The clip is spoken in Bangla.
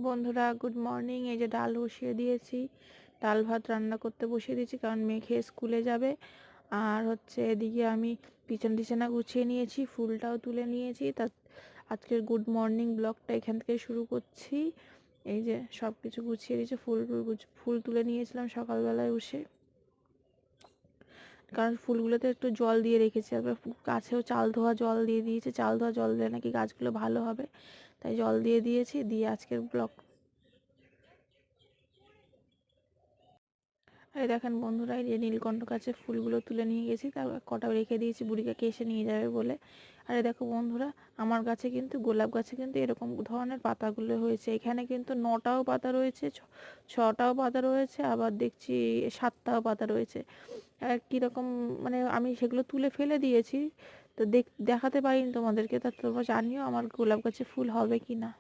বন্ধুরা গুড মর্নিং। এই যে ডাল বসিয়ে দিয়েছি, ডাল ভাত রান্না করতে বসিয়ে দিয়েছি কারণ মেয়ে খেয়ে স্কুলে যাবে। আর হচ্ছে এদিকে আমি বিছানা গুছিয়ে নিয়েছি, ফুলটাও তুলে নিয়েছি। তা আজকের গুড মর্নিং ব্লগটা এখান থেকে শুরু করছি। এই যে সব কিছু গুছিয়ে দিয়েছি, ফুল তুলে নিয়েছিলাম সকালবেলায় উঠে, কারণ ফুলগুলোতে একটু জল দিয়ে রেখেছি। তারপরে গাছেও চাল ধোয়া জল দিয়ে দিয়েছি, চাল ধোয়া জল দিলে নাকি গাছগুলো ভালো হবে, তাই জল দিয়ে দিয়েছি। দিয়ে আজকের ব্লগ এই দেখেন বন্ধুরা, এই যে নীলকণ্ঠ গাছের ফুলগুলো তুলে নিয়ে গেছি, তারপর কটা রেখে দিয়েছি বুড়িকাকে এসে নিয়ে যাবে বলে। আর এই দেখো বন্ধুরা, আমার গাছে কিন্তু গোলাপ গাছে কিন্তু এরকম ধরনের পাতাগুলো হয়েছে। এখানে কিন্তু 9টাও পাতা রয়েছে, 6টাও পাতা রয়েছে, আবার দেখছি 7টাও পাতা রয়েছে। আর কীরকম মানে আমি সেগুলো তুলে ফেলে দিয়েছি, তো দেখাতে পারিনি তোমাদেরকে। তা তোমরা জানিও আমার গোলাপ গাছে ফুল হবে কি না।